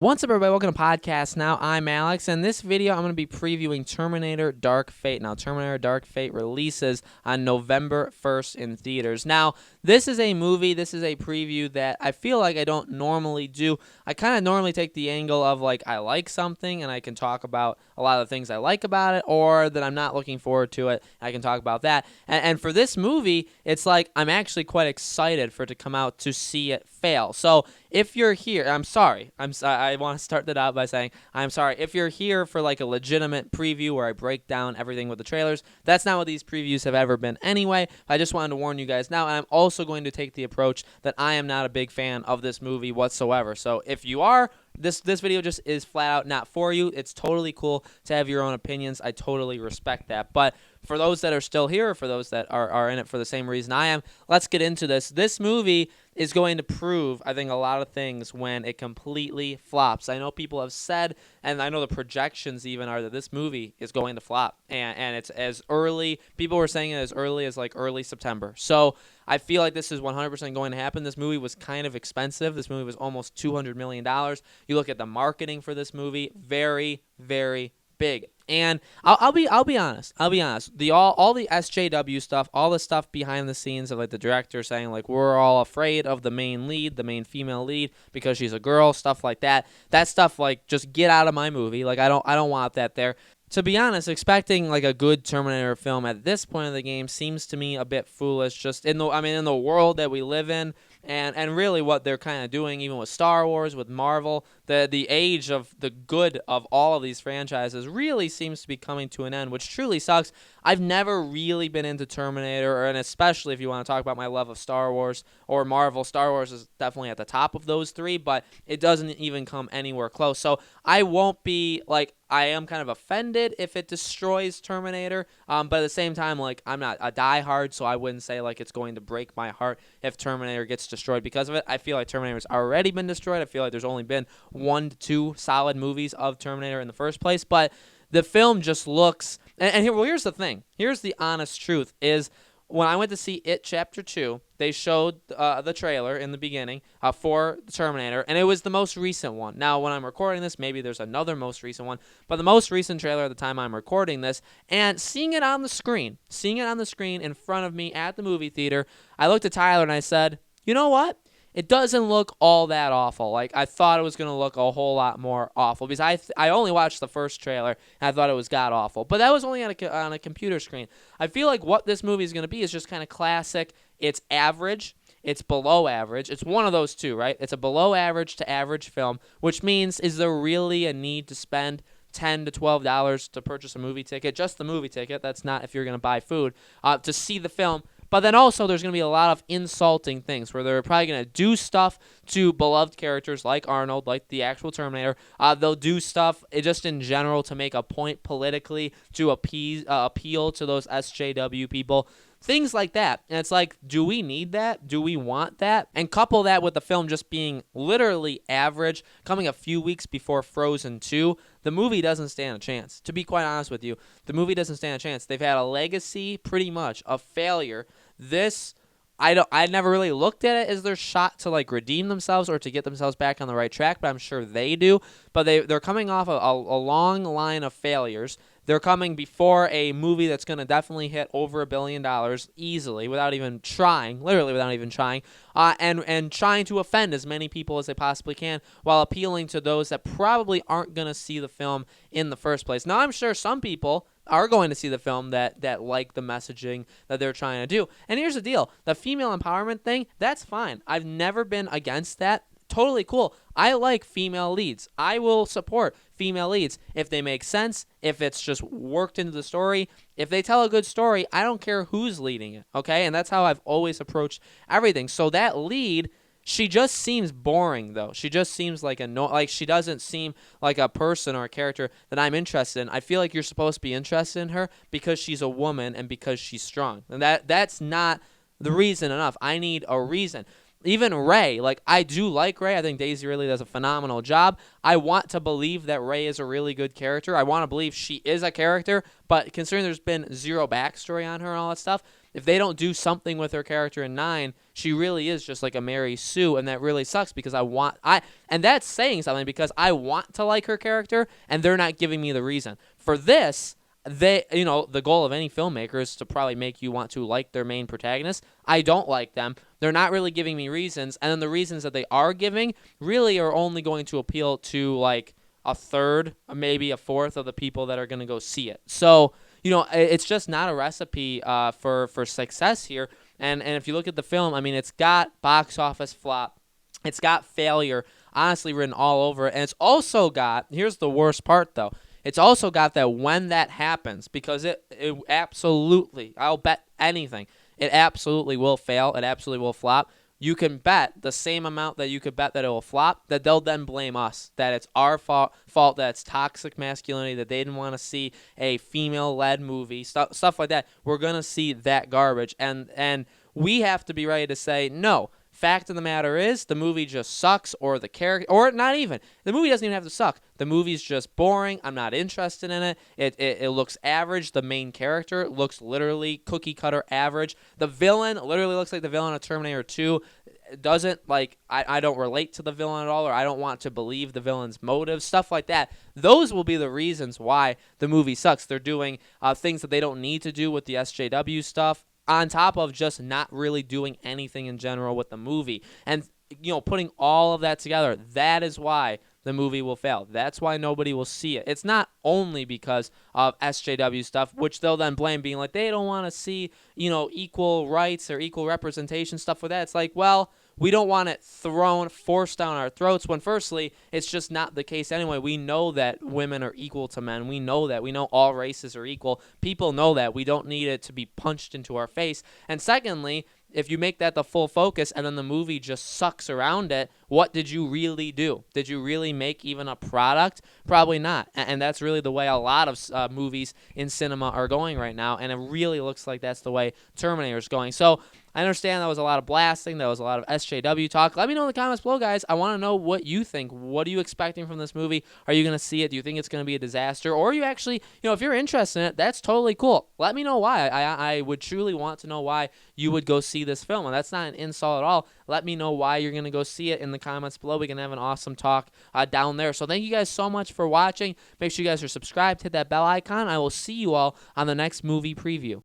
What's up, everybody? Welcome to Podcast Now. I'm Alex, and this video I'm going to be previewing Terminator Dark Fate. Now, Terminator Dark Fate releases on November 1st in theaters. Now, this is a preview that I feel like I don't normally do. I kind of normally take the angle of, like, I like something, and I can talk about a lot of the things I like about it, or that I'm not looking forward to it, I can talk about that. And for this movie, it's like I'm actually quite excited for it to come out to see it fail. So, if you're here, I'm sorry. I want to start that out by saying I'm sorry. If you're here for like a legitimate preview where I break down everything with the trailers, that's not what these previews have ever been anyway. I just wanted to warn you guys now, and I'm also going to take the approach that I am not a big fan of this movie whatsoever. So if you are, this video just is flat out not for you. It's totally cool to have your own opinions. I totally respect that. But for those that are still here, or for those that are in it for the same reason I am, let's get into this. This movie is going to prove, I think, a lot of things when it completely flops. I know people have said, and I know the projections even are that this movie is going to flop. And it's as early, people were saying it as early as like early September. So I feel like this is 100% going to happen. This movie was kind of expensive. This movie was almost $200 million. You look at the marketing for this movie, very, very big. And I'll be honest. All the SJW stuff, all the stuff behind the scenes of like the director saying like we're all afraid of the main lead, the main female lead because she's a girl, stuff like that. That stuff like just get out of my movie. Like I don't want that there. To be honest, expecting like a good Terminator film at this point of the game seems to me a bit foolish. Just in the world that we live in, and really what they're kind of doing, even with Star Wars, with Marvel, the age of the good of all of these franchises really seems to be coming to an end, which truly sucks. I've never really been into Terminator, and especially if you want to talk about my love of Star Wars or Marvel, Star Wars is definitely at the top of those three, but it doesn't even come anywhere close. So I won't be like. I am kind of offended if it destroys Terminator, but at the same time, like I'm not a diehard, so I wouldn't say like it's going to break my heart if Terminator gets destroyed because of it. I feel like Terminator's already been destroyed. I feel like there's only been 1 to 2 solid movies of Terminator in the first place, but the film just looks. And here's the thing. Here's the honest truth: is when I went to see It Chapter 2, they showed the trailer in the beginning for Terminator, and it was the most recent one. Now, when I'm recording this, maybe there's another most recent one, but the most recent trailer at the time I'm recording this, and seeing it on the screen in front of me at the movie theater, I looked at Tyler and I said, you know what? It doesn't look all that awful. Like, I thought it was going to look a whole lot more awful because I only watched the first trailer and I thought it was god-awful. But that was only on a computer screen. I feel like what this movie is going to be is just kind of classic. It's average. It's below average. It's one of those two, right? It's a below average to average film, which means is there really a need to spend $10 to $12 to purchase a movie ticket, just the movie ticket, that's not if you're going to buy food, to see the film. But then also there's going to be a lot of insulting things where they're probably going to do stuff to beloved characters like Arnold, like the actual Terminator. They'll do stuff just in general to make a point politically to appeal to those SJW people. Things like that. And it's like, do we need that? Do we want that? And couple that with the film just being literally average, coming a few weeks before Frozen 2, the movie doesn't stand a chance. To be quite honest with you, the movie doesn't stand a chance. They've had a legacy, pretty much, of failure. This, I never really looked at it as their shot to like redeem themselves or to get themselves back on the right track, but I'm sure they do. But they're coming off a long line of failures. They're coming before a movie that's going to definitely hit over $1 billion easily without even trying, literally without even trying, and trying to offend as many people as they possibly can while appealing to those that probably aren't going to see the film in the first place. Now, I'm sure some people are going to see the film that like the messaging that they're trying to do. And here's the deal. The female empowerment thing, that's fine. I've never been against that. Totally cool. I like female leads. I will support female leads if they make sense, if it's just worked into the story. If they tell a good story, I don't care who's leading it, okay? And that's how I've always approached everything. So that lead, she just seems boring, though. She just seems like she doesn't seem like a person or a character that I'm interested in. I feel like you're supposed to be interested in her because she's a woman and because she's strong. And that's not the reason enough. I need a reason. Even Rey, like I do like Rey. I think Daisy really does a phenomenal job. I want to believe that Rey is a really good character. I want to believe she is a character, but considering there's been zero backstory on her and all that stuff, if they don't do something with her character in 9, she really is just like a Mary Sue, and that really sucks because and that's saying something because I want to like her character, and they're not giving me the reason. For this, the goal of any filmmaker is to probably make you want to like their main protagonist. I don't like them. They're not really giving me reasons, and then the reasons that they are giving really are only going to appeal to like a third, maybe a fourth of the people that are going to go see it. So, it's just not a recipe for success here. And if you look at the film, I mean, it's got box office flop. It's got failure, honestly, written all over it. And it's also got, here's the worst part, though. It's also got that when that happens, because it absolutely, I'll bet anything, it absolutely will fail. It absolutely will flop. You can bet the same amount that you could bet that it will flop, that they'll then blame us, that it's our fault, that it's toxic masculinity, that they didn't want to see a female-led movie, stuff like that. We're going to see that garbage, and we have to be ready to say, no, fact of the matter is the movie just sucks, or the character, or not even. The movie doesn't even have to suck. The movie's just boring. I'm not interested in it. It looks average. The main character looks literally cookie-cutter average. The villain literally looks like the villain of Terminator 2. Doesn't, like, I don't relate to the villain at all, or I don't want to believe the villain's motives, stuff like that. Those will be the reasons why the movie sucks. They're doing things that they don't need to do with the SJW stuff, on top of just not really doing anything in general with the movie. And, putting all of that together, that is why the movie will fail. That's why nobody will see it. It's not only because of SJW stuff, which they'll then blame, being like, they don't want to see, equal rights or equal representation, stuff like that. It's like, well, we don't want it forced down our throats when, firstly, it's just not the case anyway. We know that women are equal to men. We know that. We know all races are equal. People know that. We don't need it to be punched into our face. And secondly, if you make that the full focus and then the movie just sucks around it, what did you really do? Did you really make even a product? Probably not. And that's really the way a lot of movies in cinema are going right now, and it really looks like that's the way Terminator is going. So I understand that was a lot of blasting. That was a lot of SJW talk. Let me know in the comments below, guys. I want to know what you think. What are you expecting from this movie? Are you going to see it? Do you think it's going to be a disaster? Or are you actually, if you're interested in it, that's totally cool. Let me know why. I would truly want to know why you would go see this film. And that's not an insult at all. Let me know why you're going to go see it in the comments below. We can have an awesome talk down there. So thank you guys so much for watching. Make sure you guys are subscribed. Hit that bell icon. I will see you all on the next movie preview.